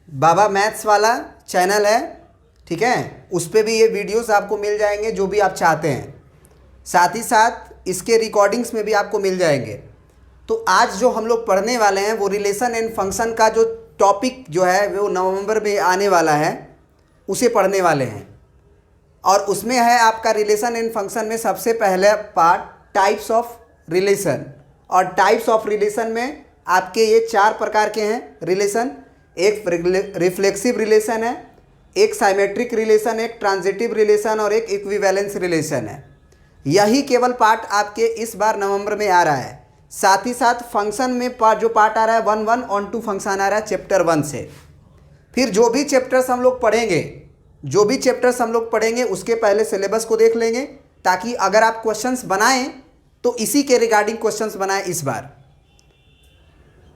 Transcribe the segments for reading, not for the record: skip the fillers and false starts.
बाबा maths वाला channel है, ठीक है, उस पर भी ये वीडियोस आपको मिल जाएंगे जो भी आप चाहते हैं। साथ ही साथ इसके रिकॉर्डिंग्स में भी आपको मिल जाएंगे। तो आज जो हम लोग पढ़ने वाले हैं वो रिलेशन एंड फंक्शन का जो टॉपिक जो है वो नवंबर में आने वाला है, उसे पढ़ने वाले हैं। और उसमें है आपका रिलेशन एंड फंक्शन में सबसे पहले पार्ट टाइप्स ऑफ रिलेशन। और टाइप्स ऑफ रिलेशन में आपके ये 4 प्रकार के हैं रिलेशन। एक रिफ्लेक्सिव रिलेशन है, एक साइमेट्रिक रिलेशन, एक ट्रांजिटिव रिलेशन और एक इक्विवेलेंस रिलेशन है। यही केवल पार्ट आपके इस बार नवंबर में आ रहा है। साथ ही साथ फंक्शन में जो पार्ट आ रहा है 1 ऑन टू फंक्शन आ रहा है चैप्टर 1 से। फिर जो भी चैप्टर्स हम लोग पढ़ेंगे उसके पहले सिलेबस को देख लेंगे, ताकि अगर आप क्वेश्चंस बनाएं तो इसी के रिगार्डिंग क्वेश्चंस बनाएं इस बार,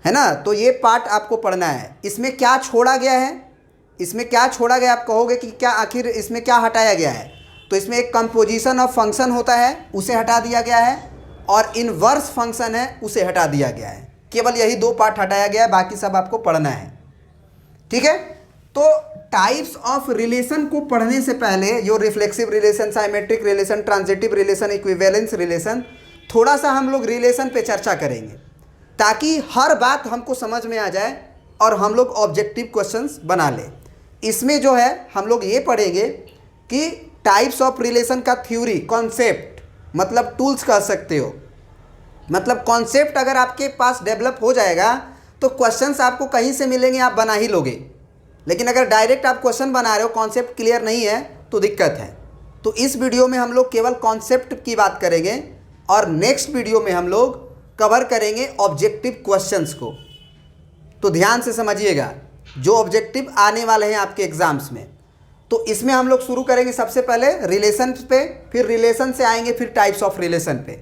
है ना। तो ये पार्ट आपको पढ़ना है। इसमें क्या छोड़ा गया है, आप कहोगे कि क्या आखिर इसमें क्या हटाया गया है। तो इसमें एक कंपोजिशन ऑफ फंक्शन होता है, उसे हटा दिया गया है, और इनवर्स फंक्शन है, उसे हटा दिया गया है। केवल यही 2 पार्ट हटाया गया है, बाकी सब आपको पढ़ना है, ठीक है। तो टाइप्स ऑफ रिलेशन को पढ़ने से पहले जो reflexive relation, symmetric relation, transitive relation, equivalence relation, थोड़ा सा हम लोग रिलेशन पे चर्चा करेंगे, ताकि हर बात हमको समझ में आ जाए और हम लोग ऑब्जेक्टिव क्वेश्चंस बना लें। इसमें जो है हम लोग ये पढ़ेंगे कि टाइप्स ऑफ रिलेशन का थ्योरी, कॉन्सेप्ट, मतलब टूल्स कह सकते हो। मतलब कॉन्सेप्ट अगर आपके पास डेवलप हो जाएगा तो क्वेश्चंस आपको कहीं से मिलेंगे, आप बना ही लोगे। लेकिन अगर डायरेक्ट आप क्वेश्चन बना रहे हो, कॉन्सेप्ट क्लियर नहीं है, तो दिक्कत है। तो इस वीडियो में हम लोग केवल कॉन्सेप्ट की बात करेंगे, और नेक्स्ट वीडियो में हम लोग कवर करेंगे ऑब्जेक्टिव क्वेश्चंस को। तो ध्यान से समझिएगा, जो ऑब्जेक्टिव आने वाले हैं आपके एग्जाम्स में। तो इसमें हम लोग शुरू करेंगे सबसे पहले रिलेशन पे, फिर रिलेशन से आएंगे फिर टाइप्स ऑफ रिलेशन पे।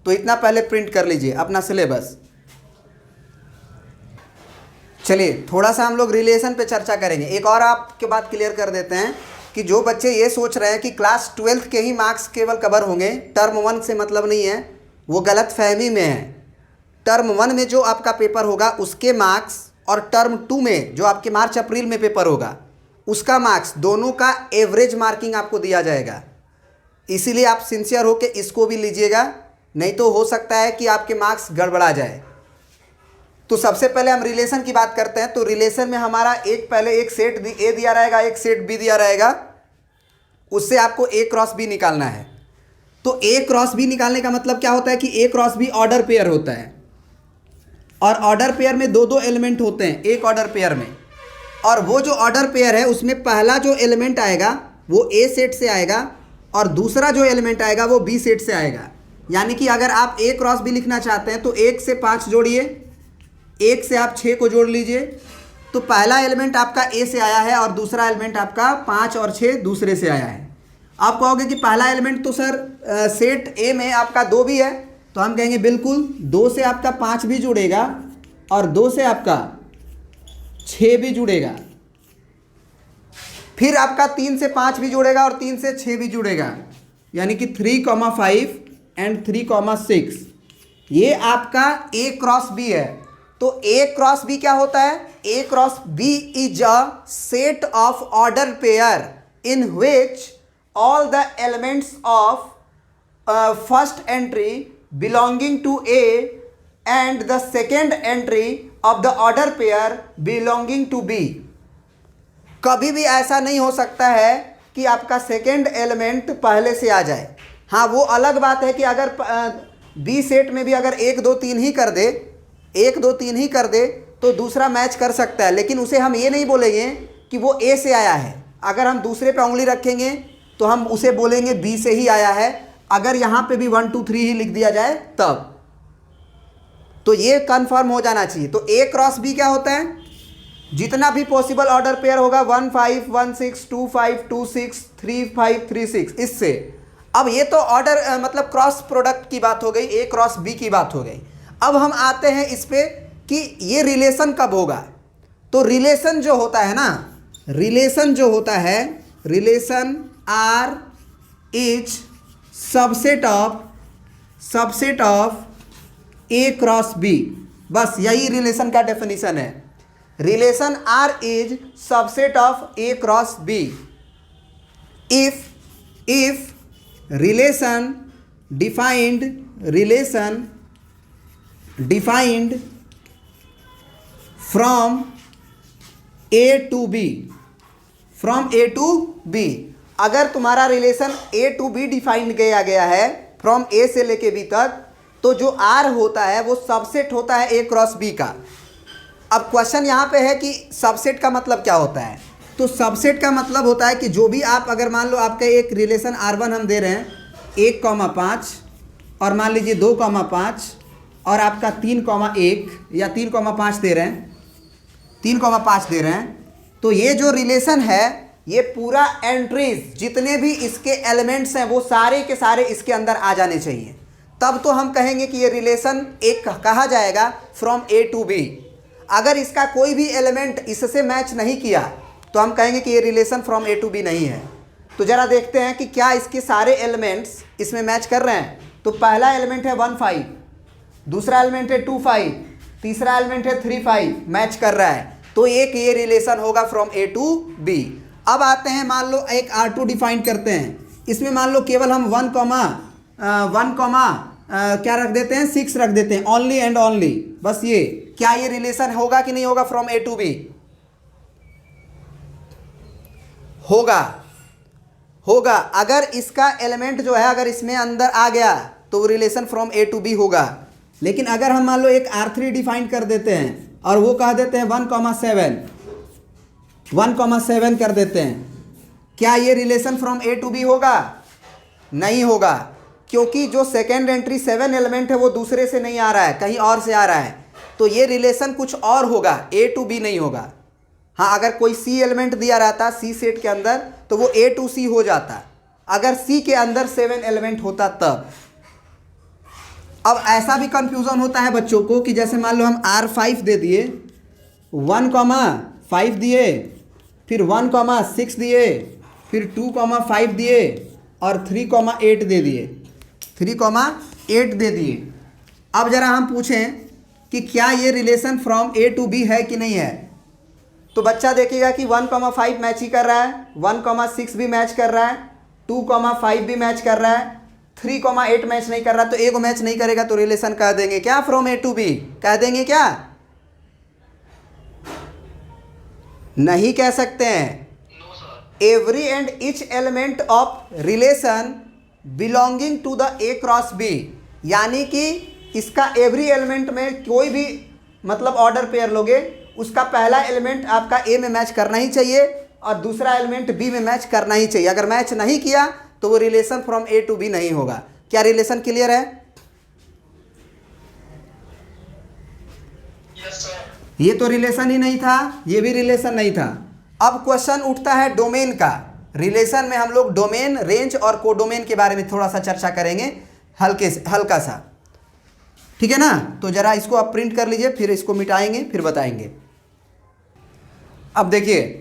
तो इतना पहले प्रिंट कर लीजिए अपना सिलेबस। चलिए थोड़ा सा हम लोग रिलेशन पे चर्चा करेंगे। एक और आपके बात क्लियर कर देते हैं कि जो बच्चे ये सोच रहे हैं कि क्लास 12th के ही मार्क्स केवल कवर होंगे, टर्म 1 से मतलब नहीं है, वो गलत फहमी में है। टर्म 1 में जो आपका पेपर होगा उसके मार्क्स, और टर्म 2 में जो आपके मार्च अप्रैल में पेपर होगा उसका मार्क्स, दोनों का एवरेज मार्किंग आपको दिया जाएगा। इसीलिए आप सिंसियर होकर इसको भी लीजिएगा, नहीं तो हो सकता है कि आपके मार्क्स गड़बड़ा जाए। तो सबसे पहले हम रिलेशन की बात करते हैं। तो रिलेशन में हमारा पहले एक सेट ए दिया रहेगा, एक सेट बी दिया रहेगा, उससे आपको ए क्रॉस बी निकालना है। तो ए क्रॉस बी निकालने का मतलब क्या होता है कि ए क्रॉस बी ऑर्डर पेयर होता है, और ऑर्डर पेयर में 2 एलिमेंट होते हैं एक ऑर्डर पेयर में। और वो जो ऑर्डर पेयर है उसमें पहला जो एलिमेंट आएगा वो ए सेट से आएगा, और दूसरा जो एलिमेंट आएगा वो बी सेट से आएगा। यानी कि अगर आप ए क्रॉस बी लिखना चाहते हैं तो 1 से 5 जोड़िए, 1 से आप 6 को जोड़ लीजिए। तो पहला एलिमेंट आपका ए से आया है और दूसरा एलिमेंट आपका 5 और 6 दूसरे से आया है। आप कहोगे कि पहला एलिमेंट तो सर सेट ए में आपका 2 भी है, तो हम कहेंगे बिल्कुल, 2 से आपका 5 भी जुड़ेगा और 2 से आपका 6 भी जुड़ेगा। फिर आपका 3 से 5 भी जुड़ेगा और 3 से 6 भी जुड़ेगा, यानी कि 3,5 एंड 3,6। ये आपका ए क्रॉस बी है। तो ए क्रॉस बी क्या होता है? A cross B is a set of order pair in which all the elements of first entry belonging to A and the second entry of the order pair belonging to B। कभी भी ऐसा नहीं हो सकता है कि आपका second element पहले से आ जाए। हाँ, वो अलग बात है कि अगर बी सेट में भी अगर 1 2 3 ही कर दे, 1 2 3 ही कर दे तो दूसरा मैच कर सकता है, लेकिन उसे हम ये नहीं बोलेंगे कि वो ए से आया है। अगर हम दूसरे पे उंगली रखेंगे तो हम उसे बोलेंगे बी से ही आया है, अगर यहाँ पे भी 1 2 3 ही लिख दिया जाए तब। तो ये कंफर्म हो जाना चाहिए। तो ए क्रॉस बी क्या होता है? जितना भी पॉसिबल ऑर्डर पेयर होगा 1 5 1 6 2 5 2 6 3 5 3 6, इससे। अब ये तो ऑर्डर मतलब क्रॉस प्रोडक्ट की बात हो गई, ए क्रॉस बी की बात हो गई। अब हम आते हैं इस पे कि ये रिलेशन कब होगा। तो रिलेशन जो होता है ना, रिलेशन जो होता है, relation R is subset of A cross B। बस यही रिलेशन का डेफिनेशन है। relation R is subset of A cross B if relation defined from A to B अगर तुम्हारा relation A to B defined किया गया है फ्रॉम A से लेके B तक, तो जो R होता है वो सबसेट होता है A क्रॉस B का। अब क्वेश्चन यहाँ पे है कि सबसेट का मतलब क्या होता है। तो सबसेट का मतलब होता है कि जो भी आप, अगर मान लो आपका एक रिलेशन R1 हम दे रहे हैं 1,5 और मान लीजिए 2,5 और आपका 3,1 या 3,5 दे रहे हैं, 3,5 दे रहे हैं, तो ये जो रिलेशन है ये पूरा एंट्रीज जितने भी इसके एलिमेंट्स हैं वो सारे के सारे इसके अंदर आ जाने चाहिए, तब तो हम कहेंगे कि ये रिलेशन एक कहा जाएगा फ्रॉम A to B। अगर इसका कोई भी एलिमेंट इससे मैच नहीं किया तो हम कहेंगे कि ये relation from A to B नहीं है। तो ज़रा देखते हैं कि क्या इसके सारे एलिमेंट्स इसमें मैच कर रहे हैं। तो पहला एलिमेंट है 1,5, दूसरा एलिमेंट है 2,5, तीसरा एलिमेंट है 3,5, मैच कर रहा है, तो एक ये रिलेशन होगा फ्रॉम A to B। अब आते हैं, मान लो एक R2 डिफाइन करते हैं, इसमें मान लो केवल हम 1, क्या रख देते हैं, 6 रख देते हैं, ओनली एंड ओनली, बस ये। क्या ये रिलेशन होगा कि नहीं होगा फ्रॉम A to B? होगा। अगर इसका एलिमेंट जो है अगर इसमें अंदर आ गया तो relation from A to B होगा। लेकिन अगर हम मान लो एक R3 डिफाइन कर देते हैं और वो कह देते हैं 1,7 कर देते हैं, क्या ये relation from A to B होगा? नहीं होगा, क्योंकि जो सेकेंड एंट्री 7 एलिमेंट है वो दूसरे से नहीं आ रहा है, कहीं और से आ रहा है, तो ये रिलेशन कुछ और होगा, A to B नहीं होगा। हाँ, अगर कोई C एलिमेंट दिया रहता C सेट के अंदर तो वो A to C हो जाता, अगर C के अंदर 7 एलिमेंट होता तब। अब ऐसा भी कंफ्यूजन होता है बच्चों को कि जैसे मान लो हम R5 दे दिए, 1,5 दिए, फिर 1,6 दिए, फिर 2,5 दिए और 3,8 दे दिए, 3,8 दे दिए। अब ज़रा हम पूछें कि क्या ये relation from A to B है कि नहीं है, तो बच्चा देखिएगा कि 1,5 मैच ही कर रहा है, 1,6 भी मैच कर रहा है, 2,5 भी मैच कर रहा है, 3,8 मैच नहीं कर रहा, तो एक मैच नहीं करेगा तो रिलेशन कह देंगे क्या फ्रॉम A to B? कह देंगे क्या? नहीं कह सकते हैं। Every and each element of relation belonging to the A cross B, यानी कि इसका एवरी एलिमेंट में कोई भी मतलब ऑर्डर पेयर लोगे, उसका पहला एलिमेंट आपका A में मैच करना ही चाहिए और दूसरा एलिमेंट B में मैच करना ही चाहिए। अगर मैच नहीं किया तो वो relation from A to B नहीं होगा। क्या रिलेशन क्लियर है? ये तो रिलेशन ही नहीं था, ये भी रिलेशन नहीं था। अब क्वेश्चन उठता है डोमेन का। रिलेशन में हम लोग डोमेन, रेंज और कोडोमेन के बारे में थोड़ा सा चर्चा करेंगे, हल्का सा, ठीक है ना। तो जरा इसको आप प्रिंट कर लीजिए, फिर इसको मिटाएंगे, फिर बताएंगे। अब देखिए,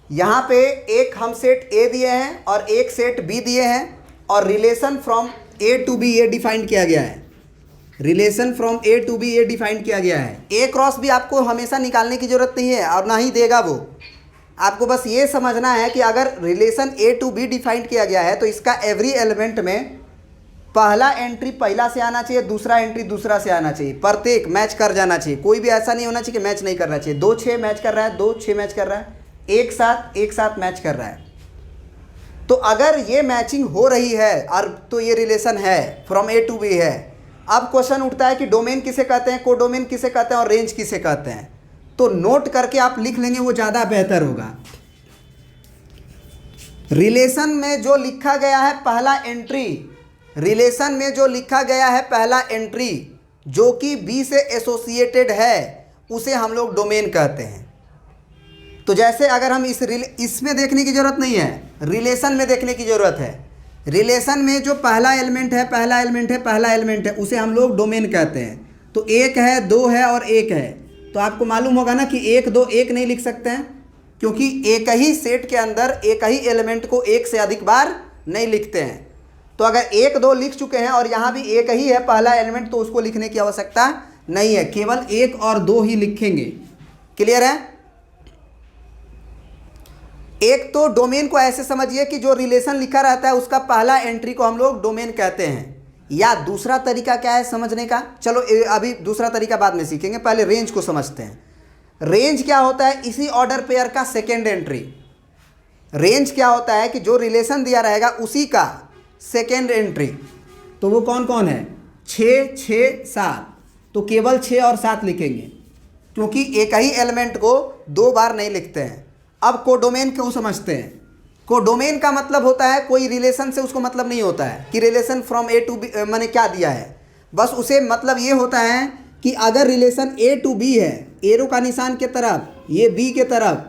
यहाँ पे एक हम सेट A दिए हैं और एक सेट B दिए हैं और relation from A to B ये डिफाइन किया गया है। Relation from A to B ये डिफाइन किया गया है। A क्रॉस B आपको हमेशा निकालने की जरूरत नहीं है और ना ही देगा वो। आपको बस ये समझना है कि अगर relation A to B define किया गया है तो इसका एवरी एलिमेंट में पहला एंट्री पहला से आना चाहिए, दूसरा एंट्री दूसरा से आना चाहिए, प्रत्येक मैच कर जाना चाहिए। कोई भी ऐसा नहीं होना चाहिए कि मैच नहीं करना चाहिए। 2 6 मैच कर रहा है, 2 6 मैच कर रहा है, एक साथ मैच कर रहा है। तो अगर ये मैचिंग हो रही है और तो ये रिलेशन है, फ्रॉम A to B है। अब क्वेश्चन उठता है कि डोमेन किसे कहते हैं, कोडोमेन किसे कहते हैं और रेंज किसे कहते हैं। तो नोट करके आप लिख लेंगे, वो ज़्यादा बेहतर होगा। रिलेशन में जो लिखा गया है पहला एंट्री, रिलेशन में जो लिखा गया है पहला एंट्री जो कि B से एसोसिएटेड है, उसे हम लोग डोमेन कहते हैं। तो जैसे अगर हम इसमें देखने की ज़रूरत नहीं है, रिलेशन में देखने की ज़रूरत है। रिलेशन में जो पहला एलिमेंट है, उसे हम लोग डोमेन कहते हैं। तो 1 है, 2 है और 1 है। तो आपको मालूम होगा ना कि 1 2 1 नहीं लिख सकते हैं, क्योंकि एक ही सेट के अंदर एक ही एलिमेंट को एक से अधिक बार नहीं लिखते हैं। तो अगर 1 2 लिख चुके हैं और यहाँ भी एक ही है पहला एलिमेंट, तो उसको लिखने की आवश्यकता नहीं है, केवल 1 और 2 ही लिखेंगे। क्लियर है? एक तो डोमेन को ऐसे समझिए कि जो रिलेशन लिखा रहता है उसका पहला एंट्री को हम लोग डोमेन कहते हैं। या दूसरा तरीका क्या है समझने का, चलो अभी दूसरा तरीका बाद में सीखेंगे, पहले रेंज को समझते हैं। रेंज क्या होता है? इसी ऑर्डर पेयर का सेकेंड एंट्री। रेंज क्या होता है कि जो रिलेशन दिया रहेगा उसी का सेकेंड एंट्री। तो वो कौन कौन है? 6, 6, 7। तो केवल 6 और 7 लिखेंगे, क्योंकि एक ही एलिमेंट को 2 बार नहीं लिखते हैं। अब कोडोमेन क्यों समझते हैं? कोडोमेन का मतलब होता है कोई रिलेशन से उसको मतलब नहीं होता है कि relation from A to B मैंने क्या दिया है, बस उसे मतलब ये होता है कि अगर रिलेशन ए टू बी है, एरो का निशान के तरफ, ये बी के तरफ,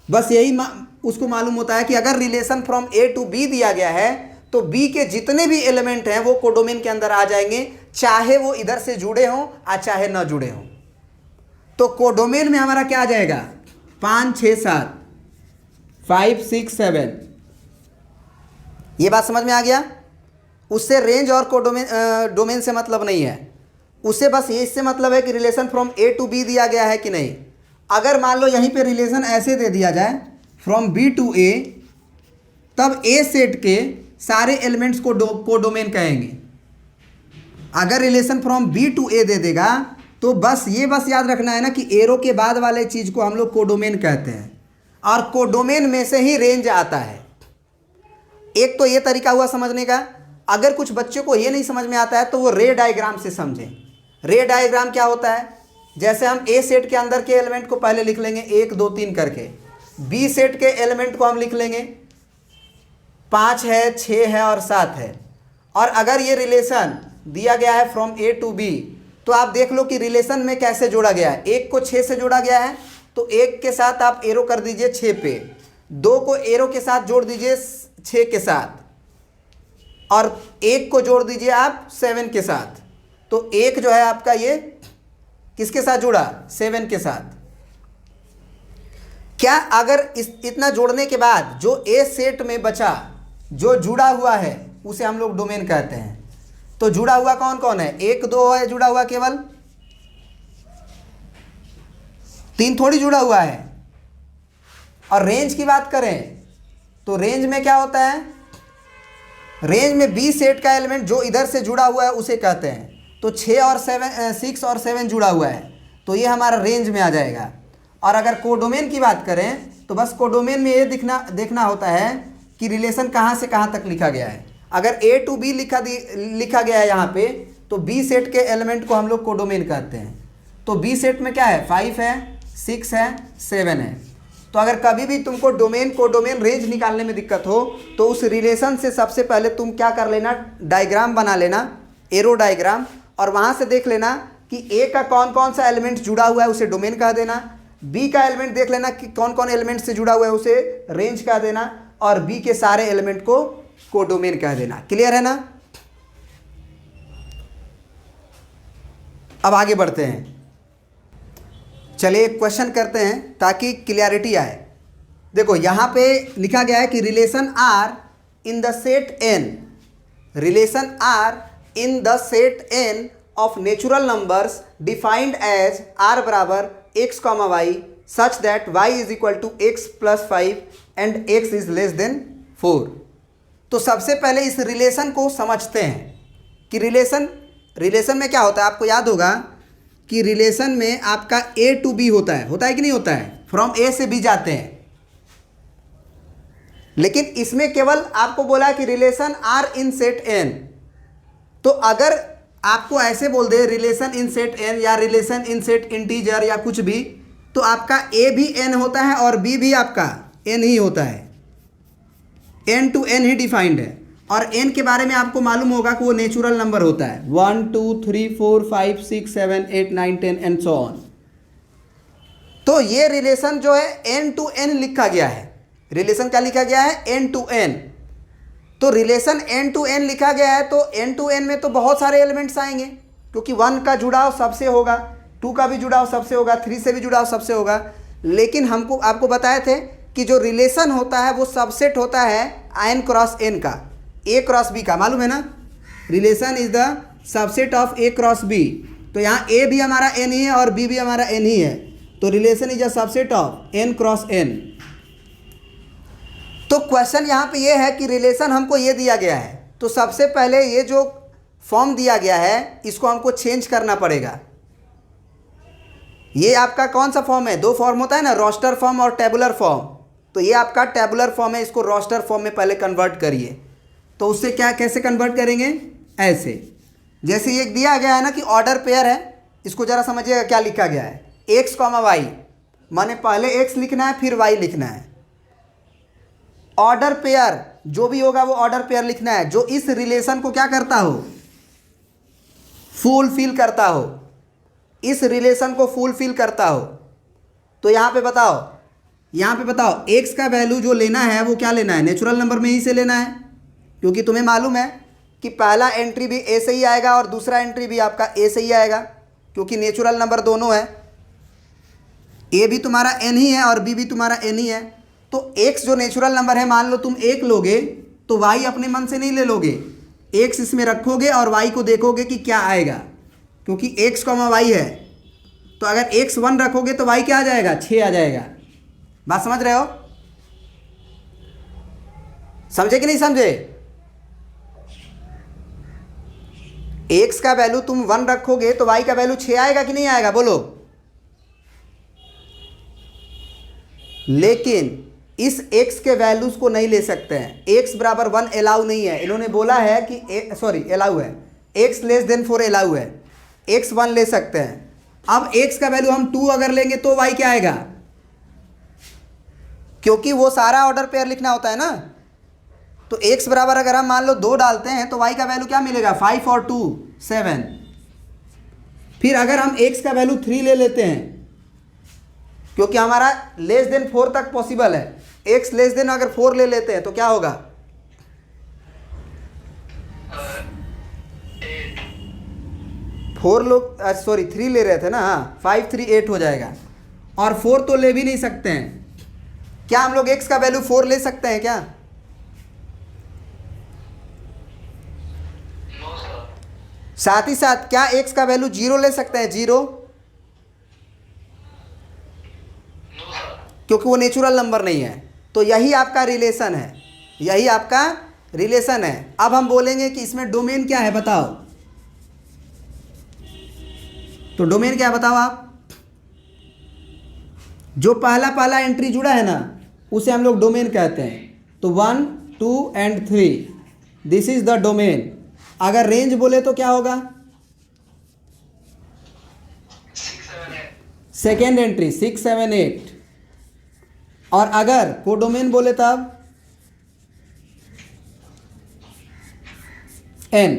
बस यही उसको मालूम होता है कि अगर relation from A to B दिया गया है तो बी के जितने भी एलिमेंट हैं वो कोडोमेन के अंदर आ जाएंगे, चाहे वो इधर से जुड़े हों या चाहे न जुड़े हों। तो कोडोमेन में हमारा क्या आ जाएगा? 5, 6, 7, 5, 6, 7। ये बात समझ में आ गया? उससे रेंज और डोमेन से मतलब नहीं है, उससे बस ये इससे मतलब है कि relation from A to B दिया गया है कि नहीं। अगर मान लो यहीं पे रिलेशन ऐसे दे दिया जाए फ्रॉम बी टू ए, तब ए सेट के सारे एलिमेंट्स को कोडोमेन कहेंगे। अगर रिलेशन फ्रॉम बी टू ए दे देगा तो बस याद रखना है ना कि एरो के बाद वाले चीज़ को हम लोग कोडोमेन कहते हैं, और कोडोमेन में से ही रेंज आता है। एक तो ये तरीका हुआ समझने का। अगर कुछ बच्चों को ये नहीं समझ में आता है तो वो रे डायग्राम से समझें। रे डायग्राम क्या होता है? जैसे हम ए सेट के अंदर के एलिमेंट को पहले लिख लेंगे 1, 2, 3 करके, बी सेट के एलिमेंट को हम लिख लेंगे 5 है, 6 है और 7 है। और अगर ये रिलेशन दिया गया है फ्रॉम ए टू बी, तो आप देख लो कि रिलेशन में कैसे जोड़ा गया है। 1 को 6 से जोड़ा गया है, तो 1 के साथ आप एरो कर दीजिए 6 पे, 2 को एरो के साथ जोड़ दीजिए 6 के साथ, और 1 को जोड़ दीजिए आप 7 के साथ। तो 1 जो है आपका ये किसके साथ जुड़ा? 7 के साथ। क्या अगर इतना जोड़ने के बाद जो ए सेट में बचा, जो जुड़ा हुआ है, उसे हम लोग डोमेन कहते हैं। तो जुड़ा हुआ कौन कौन है? 1, 2 है जुड़ा हुआ, केवल 3 थोड़ी जुड़ा हुआ है। और रेंज की बात करें तो रेंज में क्या होता है? रेंज में बी सेट का एलिमेंट जो इधर से जुड़ा हुआ है उसे कहते हैं। तो 6 और 7 जुड़ा हुआ है, तो ये हमारा रेंज में आ जाएगा। और अगर कोडोमेन की बात करें तो बस कोडोमेन में ये देखना होता है कि रिलेशन कहाँ से कहाँ तक लिखा गया है। अगर ए टू बी लिखा गया है यहाँ पे, तो बी सेट के एलिमेंट को हम लोग कोडोमेन कहते हैं। तो बी सेट में क्या है? 5 है, 6 है, 7 है। तो अगर कभी भी तुमको कोडोमेन रेंज निकालने में दिक्कत हो तो उस रिलेशन से सबसे पहले तुम क्या कर लेना? डायग्राम बना लेना, एरो डायग्राम, और वहाँ से देख लेना कि ए का कौन कौन सा एलिमेंट जुड़ा हुआ है, उसे डोमेन कह देना। बी का एलिमेंट देख लेना कि कौन कौन एलिमेंट से जुड़ा हुआ है, उसे रेंज कह देना। और बी के सारे एलिमेंट को कोडोमेन कह देना। क्लियर है ना? अब आगे बढ़ते हैं, चलिए एक क्वेश्चन करते हैं ताकि क्लियरिटी आए। देखो यहाँ पे लिखा गया है कि relation R in the set N, relation R in the set N of natural numbers defined as R बराबर x, y such that y is equal to x plus 5 and x is less than 4। तो सबसे पहले इस relation को समझते हैं कि relation में क्या होता है। आपको याद होगा कि रिलेशन में आपका ए टू बी होता है कि नहीं होता है? फ्रॉम ए से बी जाते हैं। लेकिन इसमें केवल आपको बोला कि relation R in set N. तो अगर आपको ऐसे बोल दे रिलेशन इन सेट एन या रिलेशन इन सेट इंटीजर या कुछ भी, तो आपका ए भी एन होता है और बी भी आपका एन ही होता है। एन टू एन ही डिफाइंड है। और एन के बारे में आपको मालूम होगा कि वो नेचुरल नंबर होता है, 1 2 3 4 5 6 7 8 9 10 एंड सो ऑन। तो ये रिलेशन जो है एन टू एन लिखा गया है। रिलेशन क्या लिखा गया है? N to N. तो रिलेशन एन टू एन लिखा गया है, तो एन टू एन में तो बहुत सारे एलिमेंट्स आएंगे, क्योंकि 1 का जुड़ाव सबसे होगा, 2 का भी जुड़ाव सबसे होगा, 3 से भी जुड़ाव सबसे होगा। लेकिन आपको बताए थे कि जो रिलेशन होता है वो सबसेट होता है n क्रॉस n का, a क्रॉस b का। मालूम है ना? Relation is the subset of a cross b। तो यहाँ a भी हमारा n ही है और b भी हमारा n ही है। तो relation is a subset of n cross n। तो क्वेश्चन यहाँ पे ये है कि रिलेशन हमको ये दिया गया है, तो सबसे पहले ये जो फॉर्म दिया गया है इसको हमको चेंज करना पड़ेगा। ये आपका कौन सा फॉर्म है? दो फॉर्म होता है ना, रोस्टर फॉर्म और टेबुलर फॉर्म। तो ये आपका टेबुलर फॉर्म है, इसको रोस्टर फॉर्म में पहले कन्वर्ट करिए। तो उससे क्या कैसे कन्वर्ट करेंगे? ऐसे, जैसे ये दिया गया है ना कि ऑर्डर पेयर है, इसको ज़रा समझिएगा क्या लिखा गया है, एक्स कॉमा वाई, माने पहले एक्स लिखना है फिर वाई लिखना है। ऑर्डर पेयर जो भी होगा वो ऑर्डर पेयर लिखना है जो इस रिलेशन को क्या करता हो? फुलफिल करता हो, इस रिलेशन को फुलफिल करता हो। तो यहाँ पे बताओ एक्स का वैल्यू जो लेना है वो क्या लेना है? नेचुरल नंबर में ही से लेना है, क्योंकि तुम्हें मालूम है कि पहला एंट्री भी ए से ही आएगा और दूसरा एंट्री भी आपका ए से ही आएगा, क्योंकि नेचुरल नंबर दोनों है। ए भी तुम्हारा एन ही है और बी भी तुम्हारा एन ही है। तो एक्स जो नेचुरल नंबर है, मान लो तुम एक लोगे तो वाई अपने मन से नहीं ले लोगे, एक्स इसमें रखोगे और वाई को देखोगे कि क्या आएगा, क्योंकि एक्स कॉमा वाई है। तो अगर एक्स 1 रखोगे तो वाई क्या आ जाएगा? 6 आ जाएगा। बात समझ रहे हो? समझे कि नहीं समझे? एक्स का वैल्यू तुम 1 रखोगे तो वाई का वैल्यू 6 आएगा कि नहीं आएगा? बोलो। लेकिन इस x के वैल्यूज को नहीं ले सकते हैं, x बराबर 1 अलाउ नहीं है। इन्होंने बोला है कि सॉरी अलाउ है, x लेस देन 4 अलाउ है, x 1 ले सकते हैं। अब x का वैल्यू हम 2 अगर लेंगे तो y क्या आएगा? क्योंकि वो सारा ऑर्डर पेयर लिखना होता है ना। तो x बराबर अगर हम मान लो 2 डालते हैं तो y का वैल्यू क्या मिलेगा? 5 और 2 7। फिर अगर हम x का वैल्यू 3 ले लेते हैं, क्योंकि हमारा लेस देन 4 तक पॉसिबल है, x लेस देन अगर 4 ले लेते हैं तो क्या होगा? 4 लोग सॉरी 3 ले रहे थे ना, हाँ 5 3 8 हो जाएगा। और 4 तो ले भी नहीं सकते हैं। क्या हम लोग x का वैल्यू 4 ले सकते हैं क्या? साथ ही साथ क्या x का वैल्यू 0 ले सकते हैं? 0, क्योंकि वो नेचुरल नंबर नहीं है। तो यही आपका रिलेशन है, यही आपका रिलेशन है। अब हम बोलेंगे कि इसमें डोमेन क्या है, बताओ। तो डोमेन क्या है बताओ आप? जो पहला एंट्री जुड़ा है ना उसे हम लोग डोमेन कहते हैं। तो 1 2 and 3 this is the domain. अगर रेंज बोले तो क्या होगा? Second entry 6 7 8। और अगर कोडोमेन बोले तब n।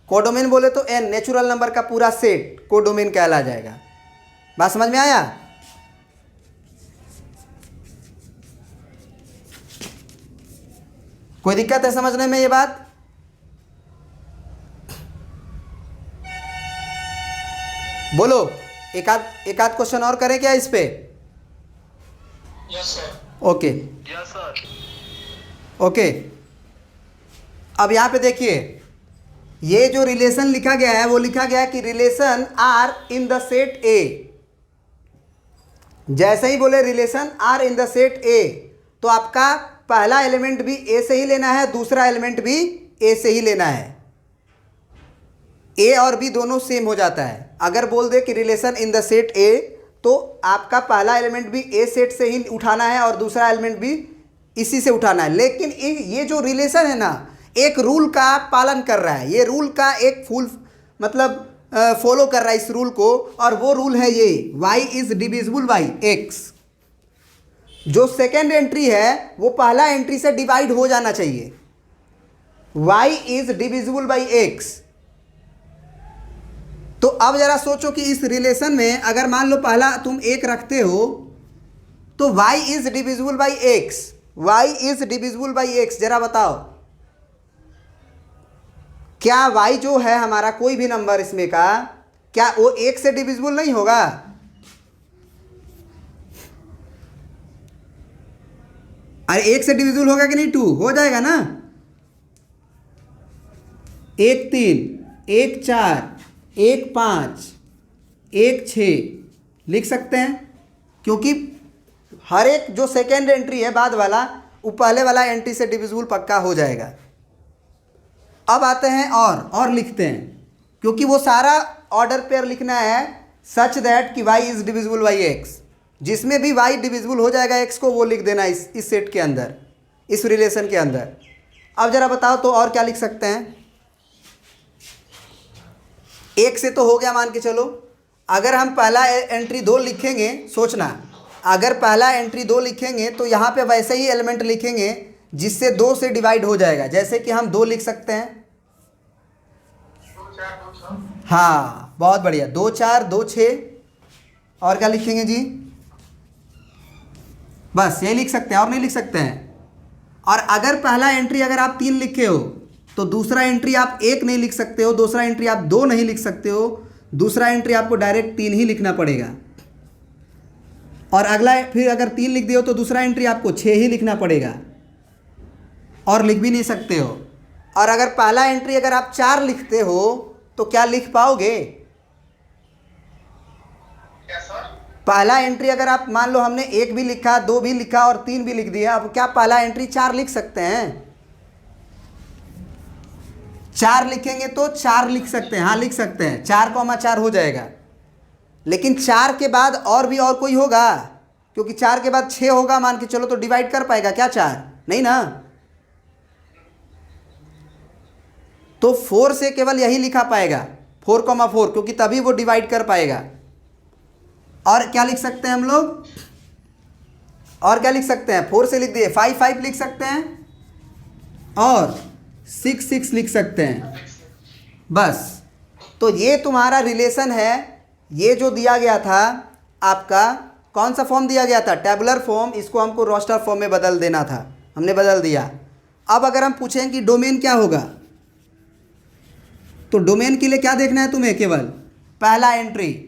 कोडोमेन बोले तो n, नेचुरल नंबर का पूरा सेट कोडोमेन कहला जाएगा। बात समझ में आया? कोई दिक्कत है समझने में ये बात? बोलो। एक आध क्वेश्चन और करें क्या इस पे? Yes sir. Okay yes sir. Okay. अब यहाँ पे देखिए, ये जो रिलेशन लिखा गया है वो लिखा गया है कि relation R in the set A. जैसे ही बोले relation R in the set A, तो आपका पहला एलिमेंट भी ए से ही लेना है, दूसरा एलिमेंट भी ए से ही लेना है। ए और बी दोनों सेम हो जाता है। अगर बोल दे कि relation in the set A, तो आपका पहला एलिमेंट भी ए सेट से ही उठाना है और दूसरा एलिमेंट भी इसी से उठाना है। लेकिन ये जो रिलेशन है ना, एक रूल का पालन कर रहा है, ये रूल का एक फुल मतलब फॉलो कर रहा है इस रूल को, और वो रूल है ये y is divisible by x। जो सेकेंड एंट्री है वो पहला एंट्री से डिवाइड हो जाना चाहिए। y is divisible by x। तो अब जरा सोचो कि इस रिलेशन में अगर मान लो पहला तुम एक रखते हो तो y is divisible by x, y is divisible by x। जरा बताओ क्या y जो है हमारा कोई भी नंबर इसमें का, क्या वो एक से डिविजिबल नहीं होगा? अरे एक से डिविजिबल होगा कि नहीं? 2 हो जाएगा ना। 1 3 1 4 1 5 1 6 लिख सकते हैं, क्योंकि हर एक जो सेकेंड एंट्री है बाद वाला, वो पहले वाला एंट्री से डिविजिबल पक्का हो जाएगा। अब आते हैं और लिखते हैं, क्योंकि वो सारा ऑर्डर पेयर लिखना है सच दैट कि y is divisible by x, जिसमें भी y डिविजिबल हो जाएगा x को, वो लिख देना इस सेट के अंदर, इस रिलेशन के अंदर। अब ज़रा बताओ तो और क्या लिख सकते हैं। एक से तो हो गया मान के चलो। अगर हम पहला एंट्री 2 लिखेंगे, सोचना, अगर पहला एंट्री 2 लिखेंगे तो यहाँ पे वैसे ही एलिमेंट लिखेंगे जिससे 2 से डिवाइड हो जाएगा। जैसे कि हम 2 लिख सकते हैं, 2 4 2 6। हाँ बहुत बढ़िया, 2 4 2 6। और क्या लिखेंगे जी, बस यही लिख सकते हैं, और नहीं लिख सकते हैं। और अगर पहला एंट्री अगर आप 3 लिखे हो तो दूसरा एंट्री आप 1 नहीं लिख सकते हो, दूसरा एंट्री आप 2 नहीं लिख सकते हो, दूसरा एंट्री आपको डायरेक्ट 3 ही लिखना पड़ेगा। और अगला फिर अगर 3 लिख दिए हो तो दूसरा एंट्री आपको 6 ही लिखना पड़ेगा, और लिख भी नहीं सकते हो। और अगर पहला एंट्री अगर आप 4 लिखते हो तो क्या लिख पाओगे? क्या सर? पहला एंट्री अगर आप मान लो हमने 1 भी लिखा, 2 भी लिखा और 3 भी लिख दिया, अब क्या पहला एंट्री 4 लिख सकते हैं? 4 लिखेंगे तो 4 लिख सकते हैं, हाँ लिख सकते हैं, 4,4 हो जाएगा। लेकिन 4 के बाद और कोई होगा, क्योंकि 4 के बाद 6 होगा मान के चलो, तो डिवाइड कर पाएगा क्या 4? नहीं ना। तो 4 से केवल यही लिखा पाएगा 4,4, क्योंकि तभी वो डिवाइड कर पाएगा। और क्या लिख सकते हैं हम लोग, और क्या लिख सकते हैं? 4 से लिख दिए, 5 5 लिख सकते हैं, और 6 6 लिख सकते हैं, बस। तो ये तुम्हारा रिलेशन है। ये जो दिया गया था आपका, कौन सा फॉर्म दिया गया था? Tabular form. इसको हमको रोस्टर फॉर्म में बदल देना था, हमने बदल दिया। अब अगर हम पूछें कि डोमेन क्या होगा, तो डोमेन के लिए क्या देखना है तुम्हें? केवल पहला एंट्री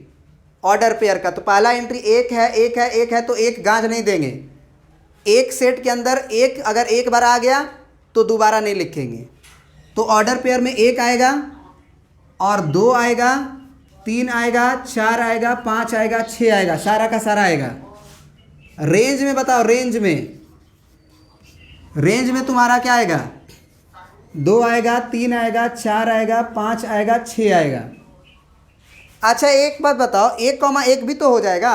ऑर्डर पेयर का। तो पहला एंट्री 1 है, 1 है, 1 है, तो 1 गांज नहीं देंगे। एक सेट के अंदर 1 अगर एक बार आ गया तो दोबारा नहीं लिखेंगे। तो ऑर्डर पेयर में 1 आएगा, और 2 आएगा, 3 आएगा, 4 आएगा, 5 आएगा, 6 आएगा, सारा का सारा आएगा। रेंज में बताओ, रेंज में तुम्हारा क्या आएगा? 2 आएगा, 3 आएगा, 4 आएगा, 5 आएगा, 6 आएगा। अच्छा एक बात बताओ, 1,1 भी तो हो जाएगा,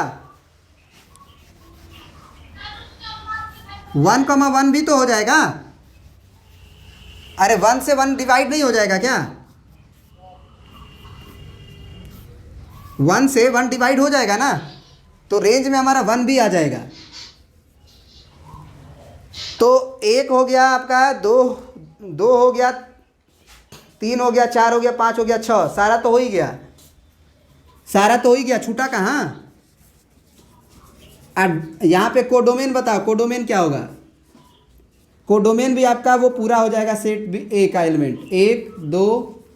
1,1 भी तो हो जाएगा। अरे 1 से 1 डिवाइड नहीं हो जाएगा क्या? 1 से 1 डिवाइड हो जाएगा ना, तो रेंज में हमारा 1 भी आ जाएगा। तो 1 हो गया आपका, 2 हो गया, 3 हो गया, 4 हो गया, 5 हो गया, 6, सारा तो हो ही गया, सारा तो हो ही गया, छूटा कहाँ? अब यहाँ पे कोडोमेन बताओ, कोडोमेन क्या होगा? कोडोमेन भी आपका वो पूरा हो जाएगा सेट भी ए का एलिमेंट, 1 2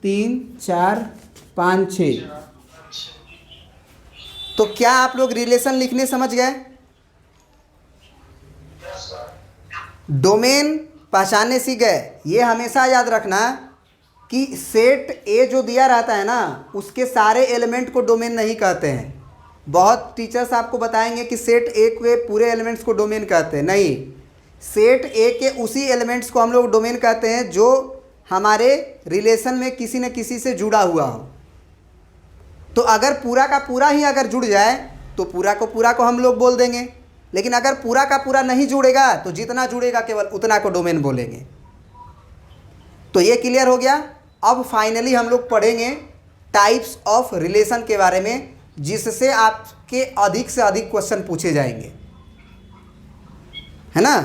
3 4 5 6। तो क्या आप लोग रिलेशन लिखने समझ गए? डोमेन पहचानने सीख गए। ये हमेशा याद रखना कि सेट ए जो दिया रहता है ना, उसके सारे एलिमेंट को डोमेन नहीं कहते हैं। बहुत टीचर्स आपको बताएंगे कि सेट ए के पूरे एलिमेंट्स को डोमेन कहते हैं, नहीं। सेट ए के उसी एलिमेंट्स को हम लोग डोमेन कहते हैं जो हमारे रिलेशन में किसी न किसी से जुड़ा हुआ हो। तो अगर पूरा का पूरा ही अगर जुड़ जाए तो पूरा को हम लोग बोल देंगे, लेकिन अगर पूरा का पूरा नहीं जुड़ेगा तो जितना जुड़ेगा केवल उतना को डोमेन बोलेंगे। तो ये क्लियर हो गया। अब फाइनली हम लोग पढ़ेंगे टाइप्स ऑफ रिलेशन के बारे में, जिससे आपके अधिक से अधिक क्वेश्चन पूछे जाएंगे, है ना।